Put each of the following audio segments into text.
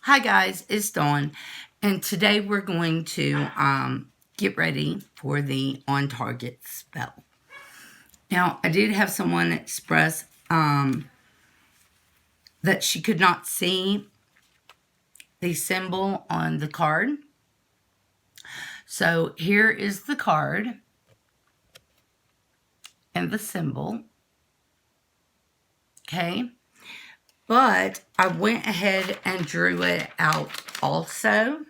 Hi guys, it's Dawn, and today we're going to get ready for the on target spell. Now, I did have someone express that she could not see the symbol on the card. So here is the card and the symbol. Okay, but I went ahead and drew it out also.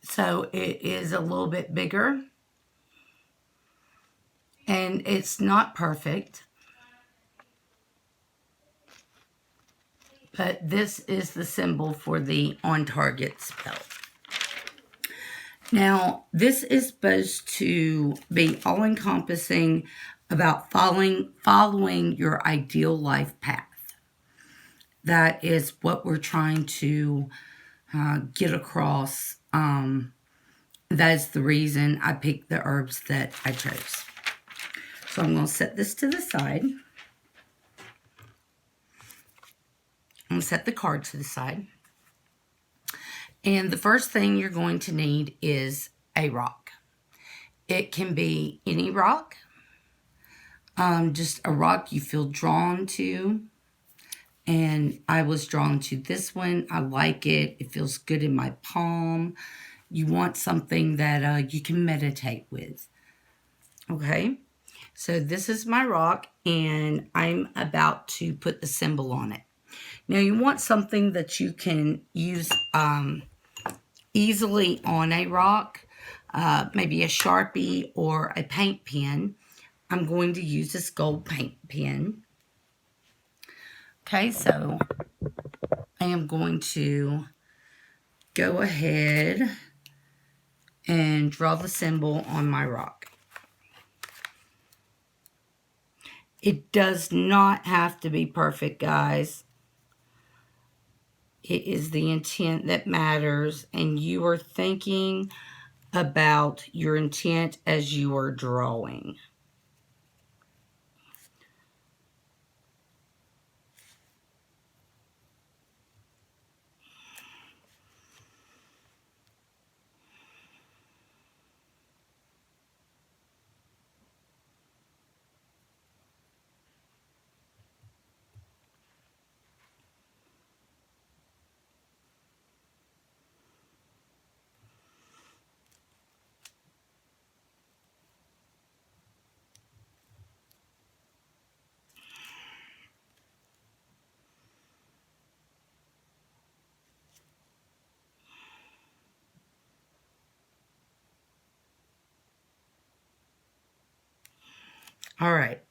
So it is a little bit bigger. And it's not perfect. But this is the symbol for the on target spell. Now, this is supposed to be all encompassing about following your ideal life path. That is what we're trying to get across. That's the reason I picked the herbs that I chose. So I'm going to set this to the side. I'm going to set the card to the side. And the first thing you're going to need is a rock. It can be any rock, just a rock you feel drawn to. And I was drawn to this one. I like it. It feels good in my palm. You want something that you can meditate with. Okay, so this is my rock, and I'm about to put the symbol on it. Now you want something that you can use easily on a rock, maybe a Sharpie or a paint pen. I'm going to use this gold paint pen. Okay, so I am going to go ahead and draw the symbol on my rock. It does not have to be perfect, guys. It is the intent that matters, and you are thinking about your intent as you are drawing. All right.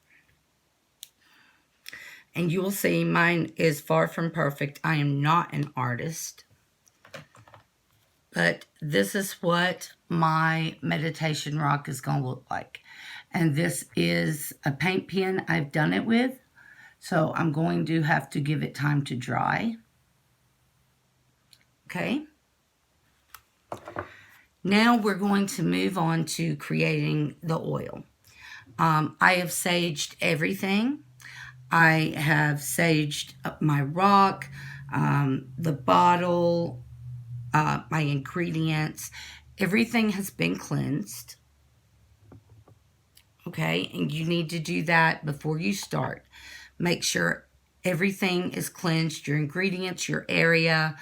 And you will see mine is far from perfect. I am not an artist. But this is what my meditation rock is going to look like. And this is a paint pen I've done it with. So I'm going to have to give it time to dry. Okay. Now we're going to move on to creating the oil. I have saged everything. I have saged my rock, the bottle, my ingredients. Everything has been cleansed. Okay, and you need to do that before you start. Make sure everything is cleansed, your ingredients, your area,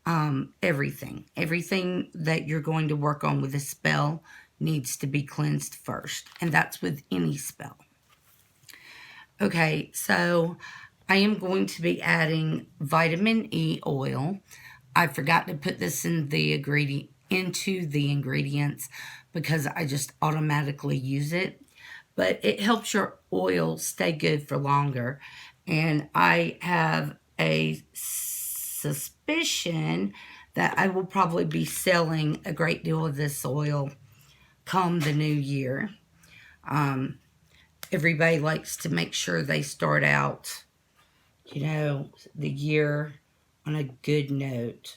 everything. Everything that you're going to work on with a spell needs to be cleansed first, and that's with any spell. Okay, so I am going to be adding vitamin E oil. I forgot to put this in the into the ingredients because I just automatically use it. But it helps your oil stay good for longer. And I have a suspicion that I will probably be selling a great deal of this oil come the new year. Everybody likes to make sure they start out, the year on a good note.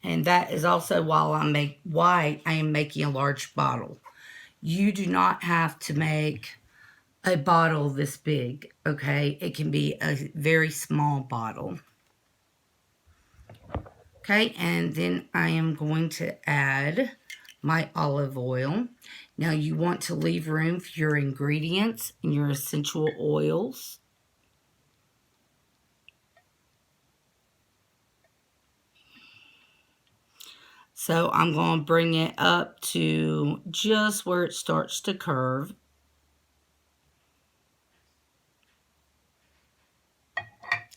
And that is also why I am making a large bottle. You do not have to make a bottle this big, okay? It can be a very small bottle. Okay, and then I am going to add my olive oil. Now you want to leave room for your ingredients and your essential oils. So I'm going to bring it up to just where it starts to curve.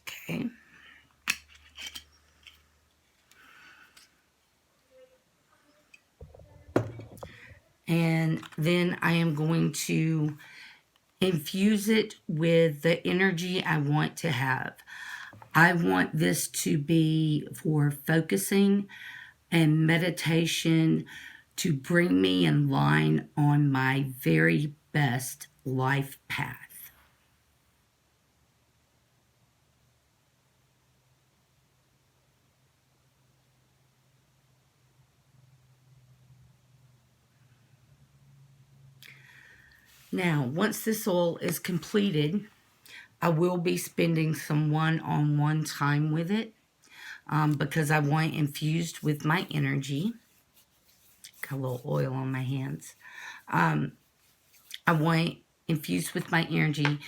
Okay. And then I am going to infuse it with the energy I want to have. I want this to be for focusing and meditation, to bring me in line on my very best life path. Now, once this oil is completed, I will be spending some one-on-one time with it because I want it infused with my energy. Got a little oil on my hands. I want it infused with my energy.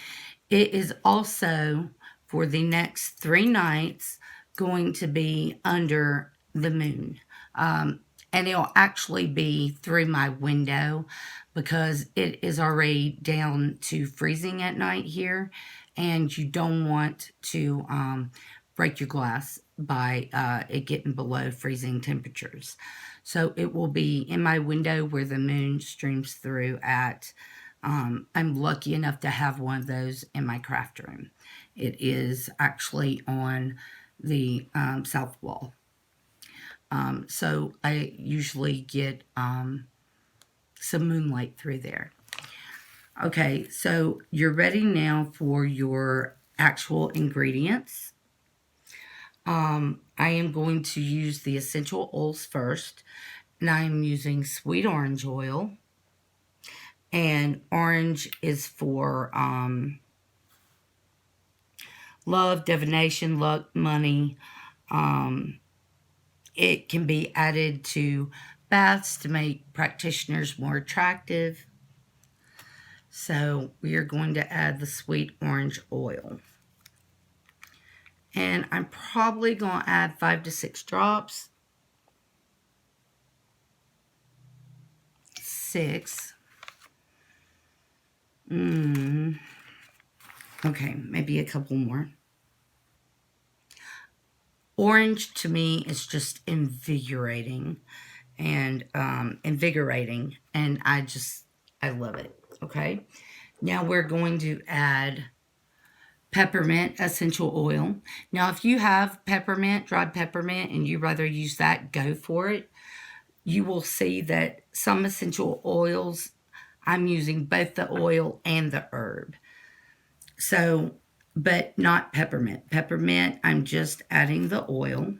It is also, for the next 3 nights, going to be under the moon. And it'll actually be through my window because it is already down to freezing at night here. And you don't want to break your glass by it getting below freezing temperatures. So it will be in my window where the moon streams through at. I'm lucky enough to have one of those in my craft room. It is actually on the south wall. So I usually get some moonlight through there. Okay, so you're ready now for your actual ingredients. I am going to use the essential oils first, and I am using sweet orange oil. And orange is for love, divination, luck, money. It can be added to baths to make practitioners more attractive. So we are going to add the sweet orange oil. And I'm probably going to add 5 to 6 drops. 6. Okay, maybe a couple more. Orange to me is just invigorating and invigorating, and I love it. Okay, now we're going to add peppermint essential oil. Now, if you have peppermint, dried peppermint, and you rather use that, go for it. You will see that some essential oils, I'm using both the oil and the herb. So, but not peppermint. Peppermint, I'm just adding the oil.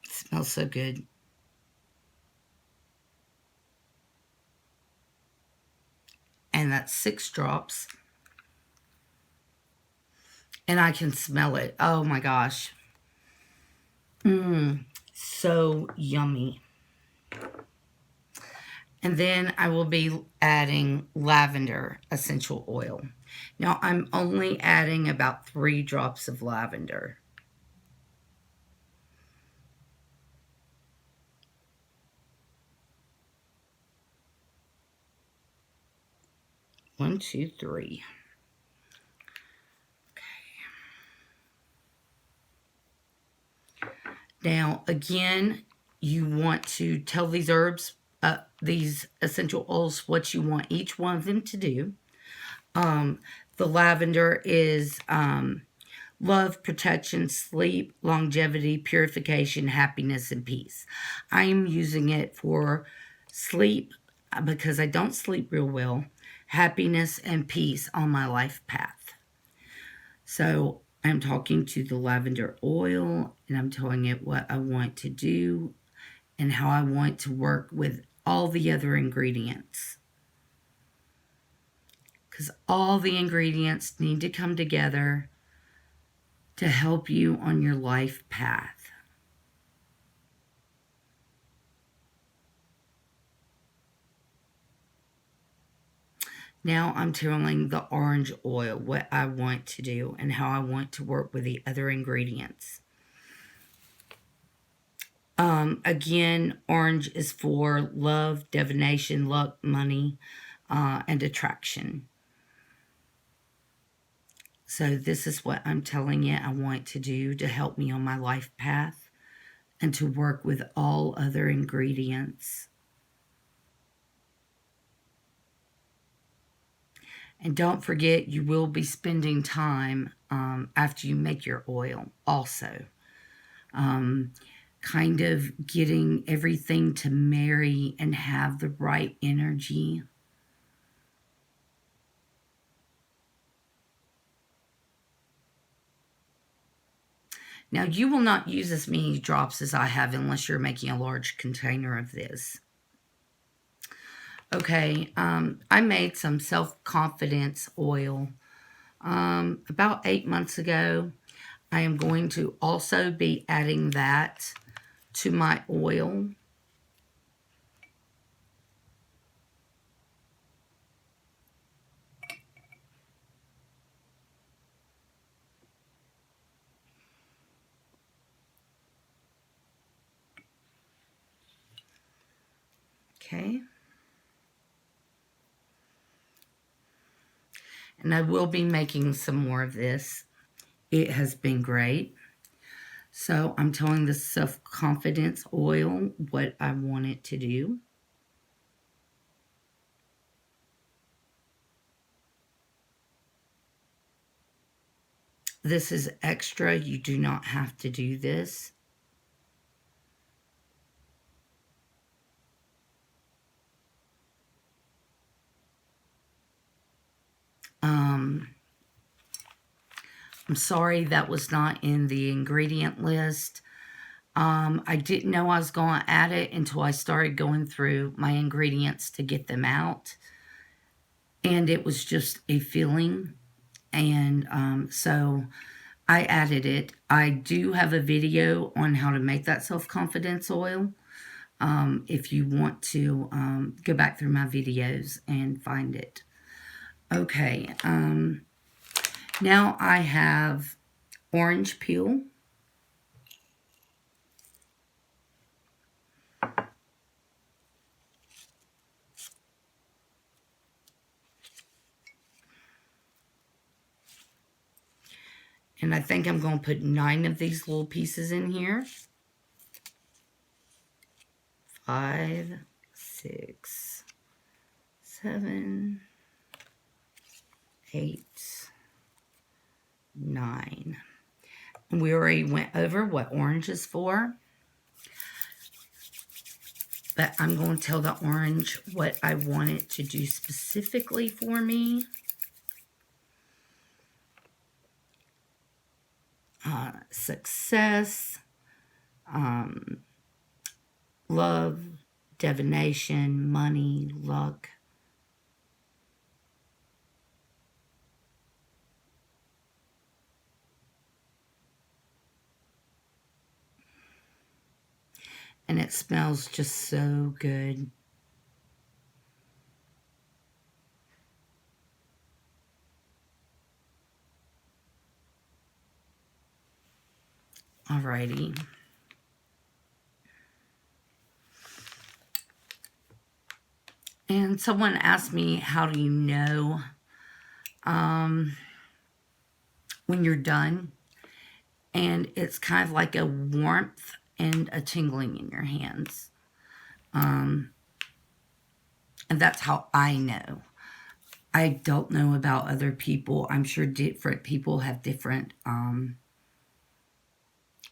It smells so good. And that's 6 drops. And I can smell it. Oh my gosh. So yummy. And then I will be adding lavender essential oil. Now I'm only adding about 3 drops of lavender. One, two, three. Okay. Now again, you want to tell these herbs, these essential oils, what you want each one of them to do. The lavender is love, protection, sleep, longevity, purification, happiness, and peace. I am using it for sleep because I don't sleep real well, happiness, and peace on my life path. So I'm talking to the lavender oil, and I'm telling it what I want to do and how I want to work with all the other ingredients. Because all the ingredients need to come together to help you on your life path. Now I'm telling the orange oil what I want to do and how I want to work with the other ingredients. Again, orange is for love, divination, luck, money, and attraction. So this is what I'm telling you I want to do to help me on my life path and to work with all other ingredients. And don't forget, you will be spending time after you make your oil also. Kind of getting everything to marry and have the right energy. Now, you will not use as many drops as I have unless you're making a large container of this. Okay, I made some self-confidence oil about 8 months ago. I am going to also be adding that to my oil. Okay. And I will be making some more of this. It has been great. So I'm telling the self-confidence oil what I want it to do. This is extra. You do not have to do this. I'm sorry that was not in the ingredient list. I didn't know I was going to add it until I started going through my ingredients to get them out. And it was just a feeling. And so I added it. I do have a video on how to make that self-confidence oil. If you want to go back through my videos and find it. Okay. Now I have orange peel. And I think I'm going to put 9 of these little pieces in here. 5, 6, 7, 8, 9. And we already went over what orange is for. But I'm going to tell the orange what I want it to do specifically for me. Success, love, divination, money, luck. And it smells just so good. Alrighty. And someone asked me, how do you know when you're done? And it's kind of like a warmth and a tingling in your hands. And that's how I know. I don't know about other people. I'm sure different people have different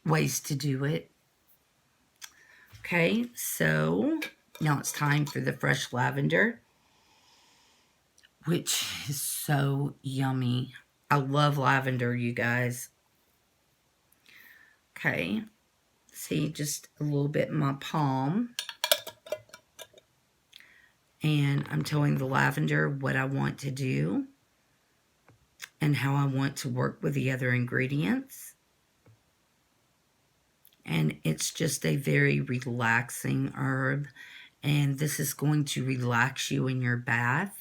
ways to do it. Okay, so now it's time for the fresh lavender, which is so yummy. I love lavender, you guys. Okay, see just a little bit in my palm. And I'm telling the lavender what I want to do and how I want to work with the other ingredients. And it's just a very relaxing herb. And this is going to relax you in your bath.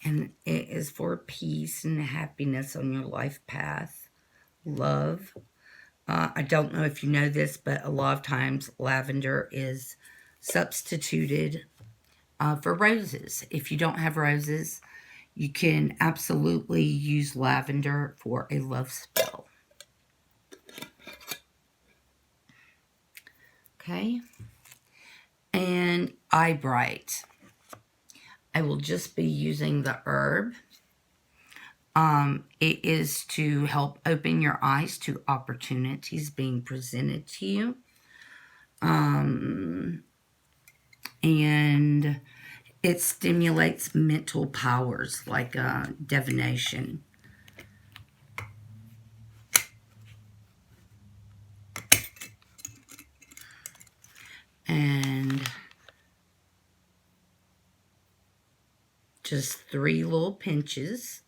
And it is for peace and happiness on your life path. Love. I don't know if you know this, but a lot of times lavender is substituted for roses. If you don't have roses, you can absolutely use lavender for a love spell. Okay. And eye bright. I will just be using the herb. It is to help open your eyes to opportunities being presented to you. And it stimulates mental powers like divination. And just 3 little pinches.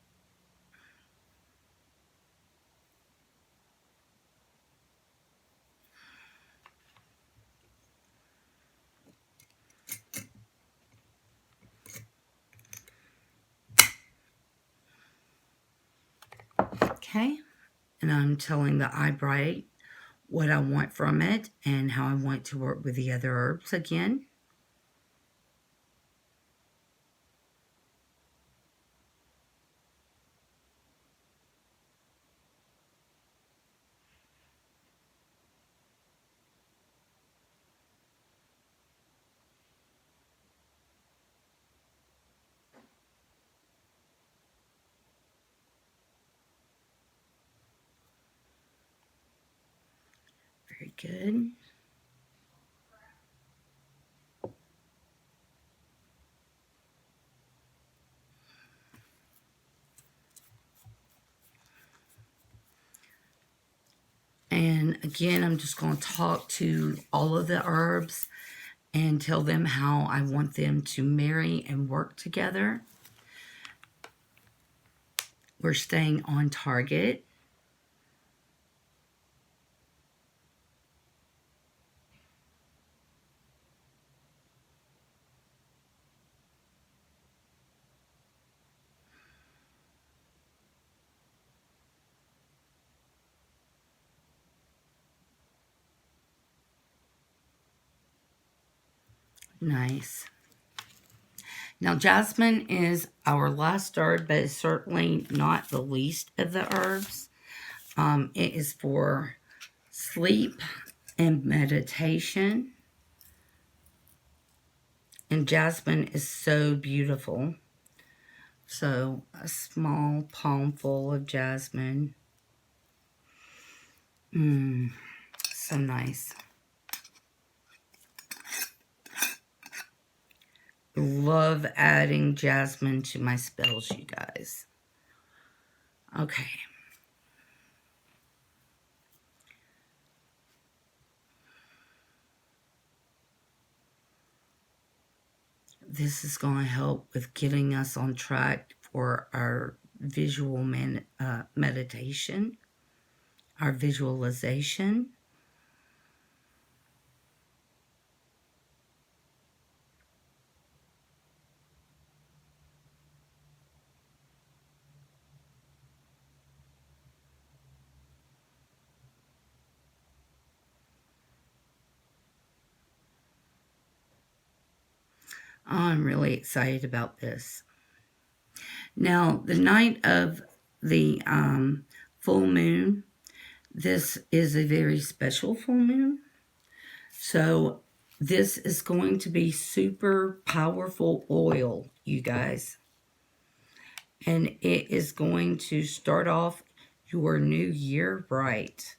Okay. And I'm telling the eye bright what I want from it and how I want to work with the other herbs again. Very good. And again, I'm just going to talk to all of the herbs and tell them how I want them to marry and work together. We're staying on target. Nice. Now, jasmine is our last herb, but it's certainly not the least of the herbs. It is for sleep and meditation. And jasmine is so beautiful. So, a small palmful of jasmine. So nice. Love adding jasmine to my spells, you guys. Okay. This is going to help with getting us on track for our visual meditation, our visualization. I'm really excited about this. Now, the night of the full moon, this is a very special full moon. So this is going to be super powerful oil, you guys. And it is going to start off your new year right.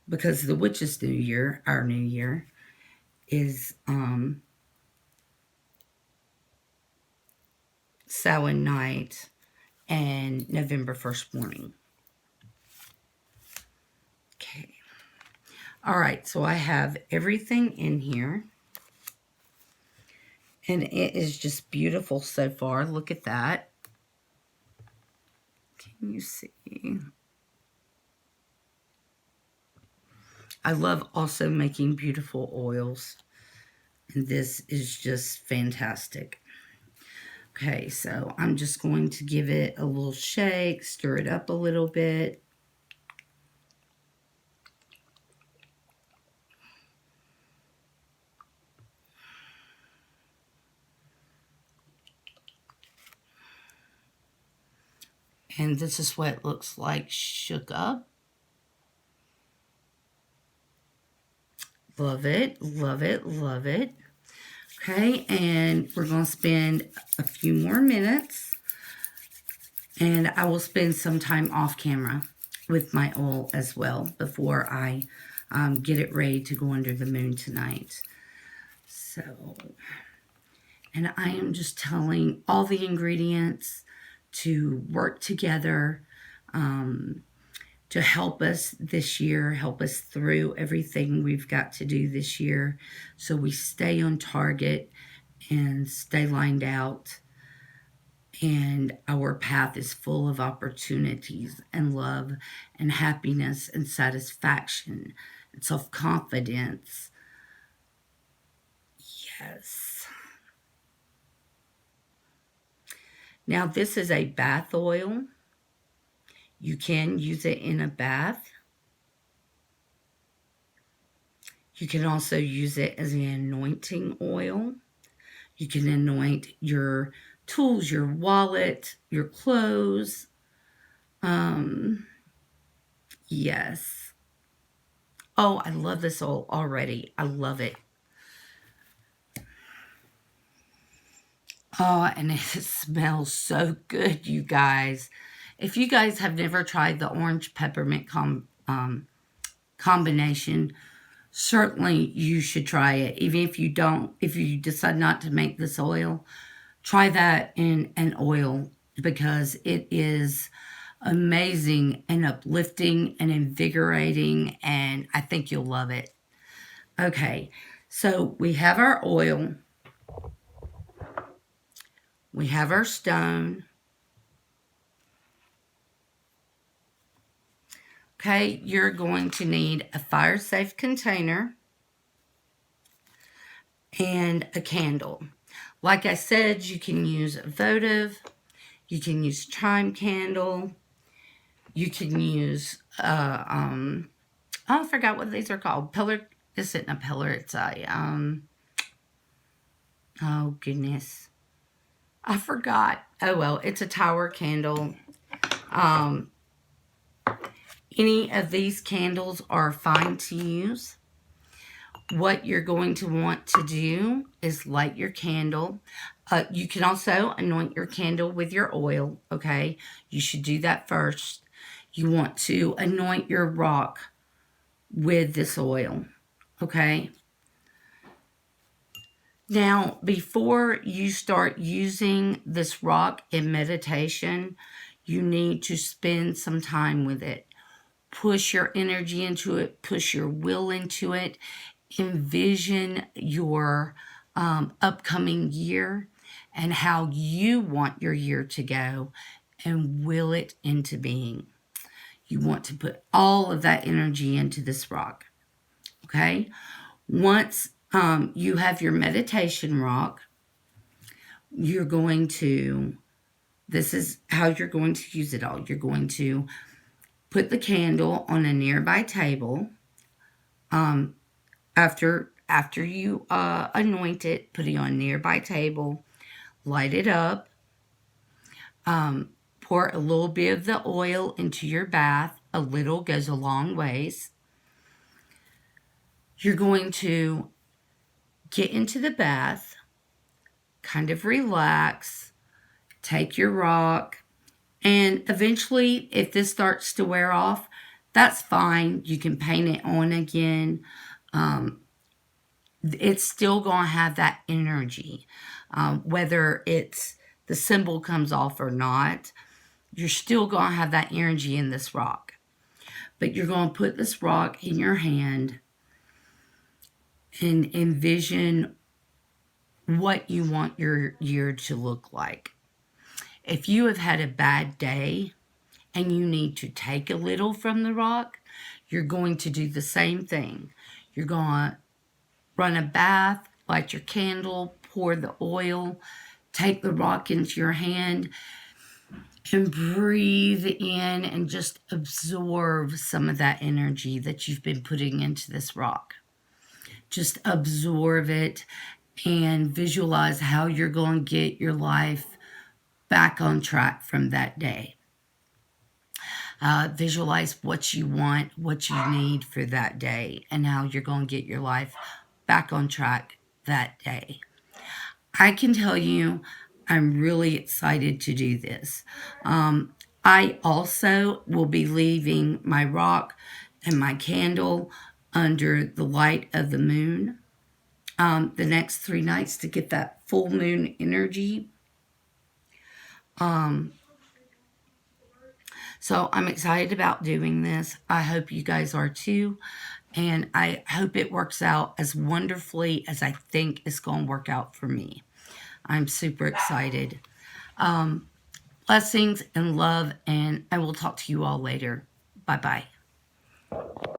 because the witch's new year, our new year, is Samhain night and November 1st morning. Okay. All right, so I have everything in here. And it is just beautiful so far. Look at that. Can you see? I love also making beautiful oils. And this is just fantastic. Okay, so I'm just going to give it a little shake, stir it up a little bit. And this is what it looks like shook up. Love it, love it, love it. Okay, and we're going to spend a few more minutes. And I will spend some time off camera with my oil as well before I get it ready to go under the moon tonight. So, and I am just telling all the ingredients to work together to help us this year, help us through everything we've got to do this year so we stay on target and stay lined out. And our path is full of opportunities and love and happiness and satisfaction and self-confidence. Yes. Now, this is a bath oil. You can use it in a bath. You can also use it as an anointing oil. You can anoint your tools, your wallet, your clothes. Yes. Oh, I love this oil already. I love it. Oh, and it smells so good, you guys. If you guys have never tried the orange peppermint combination, certainly you should try it. Even if you don't, if you decide not to make this oil, try that in an oil because it is amazing and uplifting and invigorating, and I think you'll love it. Okay, so we have our oil. We have our stone. Okay, you're going to need a fire-safe container and a candle. Like I said, you can use a votive, you can use chime candle, you can use, oh, I forgot what these are called. Pillar, this isn't a pillar, it's a, oh goodness. I forgot. Oh well, it's a tower candle. Any of these candles are fine to use. What you're going to want to do is light your candle. You can also anoint your candle with your oil, okay? You should do that first. You want to anoint your rock with this oil, okay? Now, before you start using this rock in meditation, you need to spend some time with it. Push your energy into it, push your will into it, envision your upcoming year and how you want your year to go and will it into being. You want to put all of that energy into this rock, okay? Once you have your meditation rock, you're going to, this is how you're going to use it all. You're going to put the candle on a nearby table. After you anoint it, put it on a nearby table, light it up, pour a little bit of the oil into your bath. A little goes a long ways. You're going to get into the bath, kind of relax, take your rock, and eventually, if this starts to wear off, that's fine. You can paint it on again. It's still going to have that energy. Whether it's the symbol comes off or not, you're still going to have that energy in this rock. But you're going to put this rock in your hand and envision what you want your year to look like. If you have had a bad day and you need to take a little from the rock, you're going to do the same thing. You're going to run a bath, light your candle, pour the oil, take the rock into your hand, and breathe in and just absorb some of that energy that you've been putting into this rock. Just absorb it and visualize how you're going to get your life back on track from that day. Visualize what you want, what you need for that day, and how you're going to get your life back on track that day. I can tell you, I'm really excited to do this. I also will be leaving my rock and my candle under the light of the moon the next 3 nights to get that full moon energy. So I'm excited about doing this. I hope you guys are too. And I hope it works out as wonderfully as I think it's going to work out for me. I'm super excited. Blessings and love, and I will talk to you all later. Bye-bye.